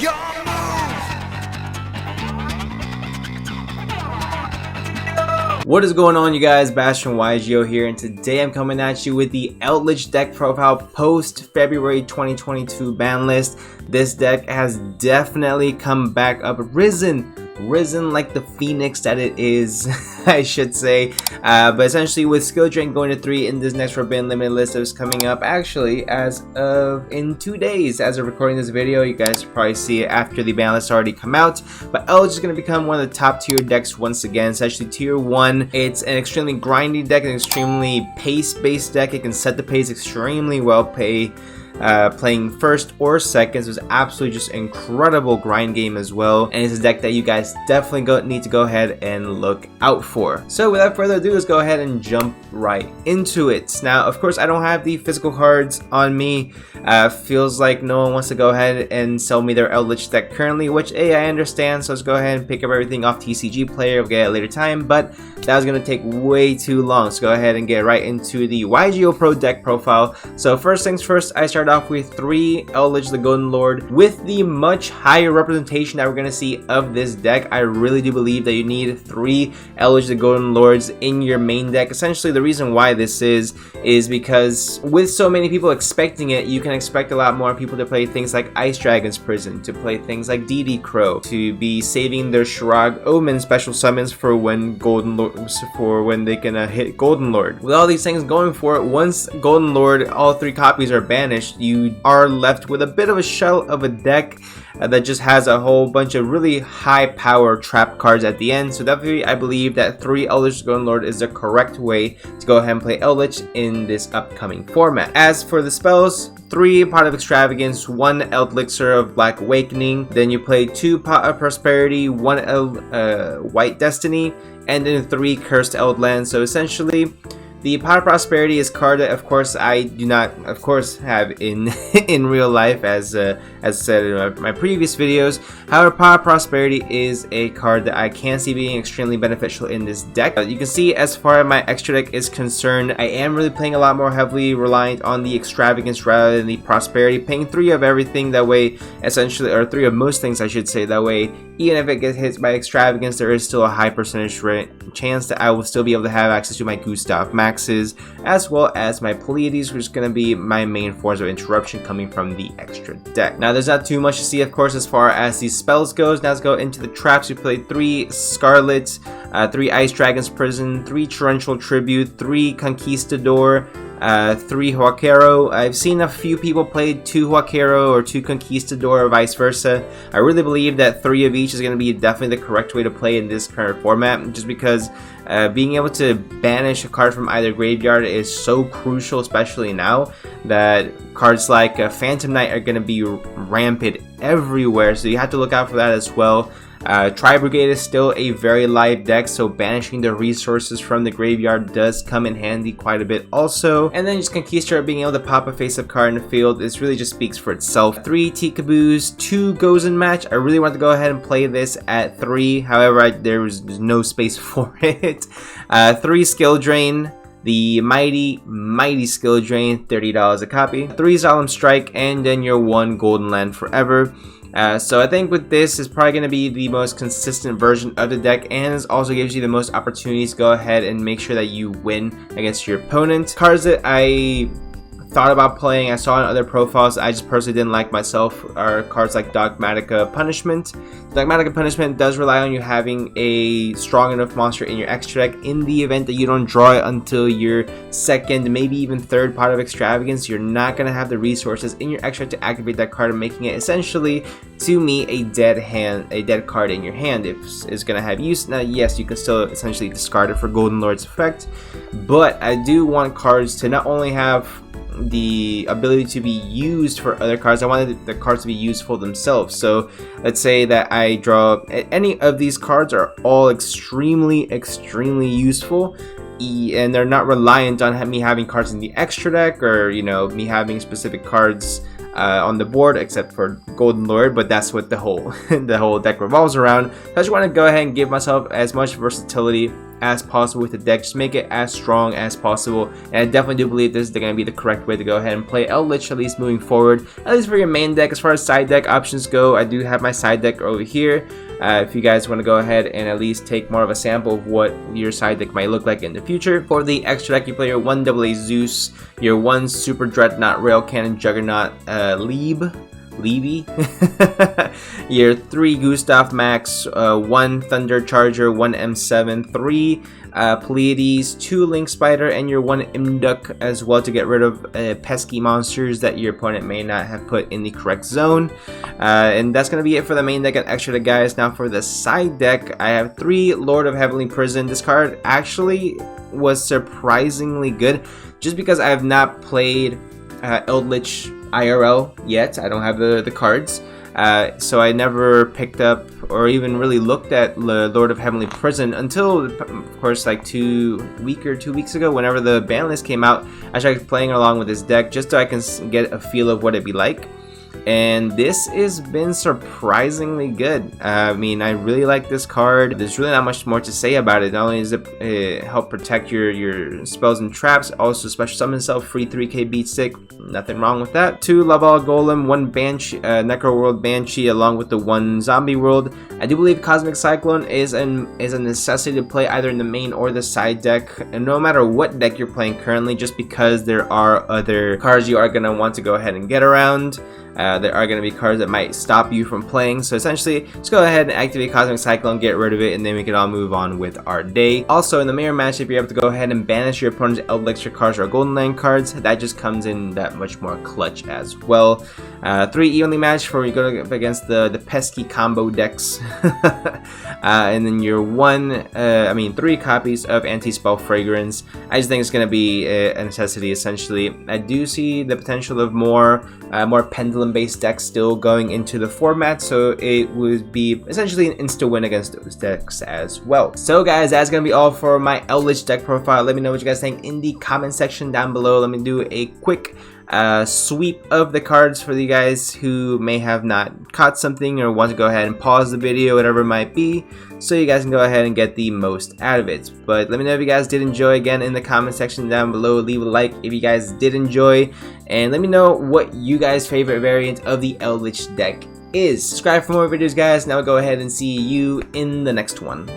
Your move. What is going on, you guys? Bastion YGO here, and today I'm coming at you with the Eldlich deck profile post February 2022 ban list. This deck has definitely come back up, risen like the phoenix that it is, I should say. But essentially, with skill drain going to 3 in this next Forbidden Limited list that is coming up actually as of in 2 days. As of recording this video, you guys will probably see it after the ban list already come out. But Eldlich is going to become one of the top tier decks once again. It's actually tier 1. It's an extremely grindy deck, an extremely pace based deck. It can set the pace extremely well, playing first or second, so it's absolutely just incredible grind game as well, and it's a deck that you guys definitely need to go ahead and look out for. So without further ado, let's go ahead and jump right into it. Now, of course, I don't have the physical cards on me. Feels like no one wants to go ahead and sell me their Eldlich deck currently, which I understand, so let's go ahead and pick up everything off TCG Player. We'll get it later time, but that was going to take way too long, so go ahead and get right into the YGOPRO deck profile. So first things first, I started off with 3 Eldlich the Golden Lord. With the much higher representation that we're going to see of this deck, I really do believe that you need 3 Eldlich the Golden Lords in your main deck. Essentially, the reason why this is because with so many people expecting it, you can expect a lot more people to play things like Ice Dragon's Prison, to play things like DD Crow, to be saving their Shirag Omen special summons for when they can hit Golden Lord. With all these things going for it, once Golden Lord, all 3 copies are banished, you are left with a bit of a shell of a deck that just has a whole bunch of really high power trap cards at the end. So definitely I believe that 3 Eldlich Golden Lord is the correct way to go ahead and play Eldlich in this upcoming format. As for the spells, 3 Pot of Extravagance, 1 Elixir of Black Awakening, then you play 2 Pot of Prosperity, 1 White Destiny, and then 3 Cursed Eldlands. So essentially, the Pot of Prosperity is a card that, of course, I do not, of course, have in in real life, as said in my previous videos. However, Pot of Prosperity is a card that I can see being extremely beneficial in this deck. You can see, as far as my extra deck is concerned, I am really playing a lot more heavily reliant on the Extravagance rather than the Prosperity, playing 3 of everything. That way, essentially, or 3 of most things, I should say. That way, even if it gets hit by Extravagance, there is still a high percentage chance that I will still be able to have access to my Gustav Maxes, as well as my Pleiades, which is going to be my main forms of interruption coming from the extra deck. Now, there's not too much to see, of course, as far as these spells goes. Now let's go into the traps. We played 3 Scarlet, 3 Ice Dragon's Prison, 3 Torrential Tribute, 3 Conquistador, 3 Huaquero. I've seen a few people play 2 Huaquero or 2 Conquistador or vice versa. I really believe that 3 of each is going to be definitely the correct way to play in this current format, just because being able to banish a card from either graveyard is so crucial, especially now that cards like Phantom Knight are going to be rampant everywhere, so you have to look out for that as well. Tri-Brigade is still a very live deck, so banishing the resources from the graveyard does come in handy quite a bit also. And then just Conquistador being able to pop a face-up card in the field, this really just speaks for itself. 3 Tikaboos, 2 Gozen Match. I really want to go ahead and play this at 3, however there was no space for it. 3 Skill Drain, the mighty Skill Drain, $30 a copy. 3 Solemn Strike, and then your 1 Golden Land Forever. So I think with this is probably going to be the most consistent version of the deck, and it also gives you the most opportunities to go ahead and make sure that you win against your opponent. Cards that I thought about playing, I saw in other profiles, I just personally didn't like myself, are cards like Dogmatica Punishment. Dogmatica Punishment does rely on you having a strong enough monster in your extra deck. In the event that you don't draw it until your 2nd, maybe even 3rd Pot of Extravagance, you're not going to have the resources in your extra deck to activate that card, making it essentially, to me, a dead card in your hand. If it's going to have use, now yes, you can still essentially discard it for Golden Lord's effect, but I do want cards to not only have the ability to be used for other cards, I wanted the cards to be useful themselves. So let's say that I draw any of these cards are all extremely useful, and they're not reliant on me having cards in the extra deck, or me having specific cards on the board, except for Golden Lord, but that's what the whole the whole deck revolves around. So I just want to go ahead and give myself as much versatility as possible with the deck, just make it as strong as possible. And I definitely do believe this is going to be the correct way to go ahead and play Eldlich, at least moving forward, at least for your main deck. As far as side deck options go, I do have my side deck over here. If you guys want to go ahead and at least take more of a sample of what your side deck might look like in the future. For the extra deck, you play your 1 AA Zeus, your 1 Super Dreadnought Rail Cannon Juggernaut Levy, your 3 Gustav Max, 1 Thunder Charger, 1 M7, 3 Pleiades, 2 Link Spider, and your 1 Imduk as well, to get rid of pesky monsters that your opponent may not have put in the correct zone. And that's going to be it for the main deck and extra deck, guys. Now for the side deck, I have 3 Lord of Heavenly Prison. This card actually was surprisingly good, just because I have not played Eldlich IRL yet. I don't have the cards, so I never picked up or even really looked at Lord of Heavenly Prison until, of course, like 2 weeks ago, whenever the Banlist came out. I started playing along with this deck just so I can get a feel of what it'd be like. And this has been surprisingly good. I mean, I really like this card. There's really not much more to say about it. Not only does it help protect your spells and traps, also special summon itself, free 3k beat stick. Nothing wrong with that. 2 Laval Golem, 1 Banshee, Necro World Banshee, along with the 1 Zombie World. I do believe Cosmic Cyclone is a necessity to play either in the main or the side deck, and no matter what deck you're playing currently, just because there are other cards you are going to want to go ahead and get around. There are going to be cards that might stop you from playing, so essentially just go ahead and activate Cosmic Cyclone, get rid of it, and then we can all move on with our day. Also, in the mirror matchup, you're able to go ahead and banish your opponent's Eldlich cards or Golden Land cards. That just comes in that much more clutch as well. 3 evenly matched for when you go up against the pesky combo decks. And then your 3 copies of Anti-Spell Fragrance. I just think it's going to be a necessity, essentially. I do see the potential of more pendulum-based decks still going into the format, so it would be essentially an insta-win against those decks as well. So guys, that's going to be all for my Eldlich deck profile. Let me know what you guys think in the comment section down below. Let me do a quick sweep of the cards for you guys who may have not caught something or want to go ahead and pause the video, whatever it might be, so you guys can go ahead and get the most out of it. But let me know if you guys did enjoy, again, in the comment section down below. Leave a like if you guys did enjoy, and let me know what you guys' favorite variant of the Eldlich deck is. Subscribe for more videos, guys, and I'll go ahead and see you in the next one.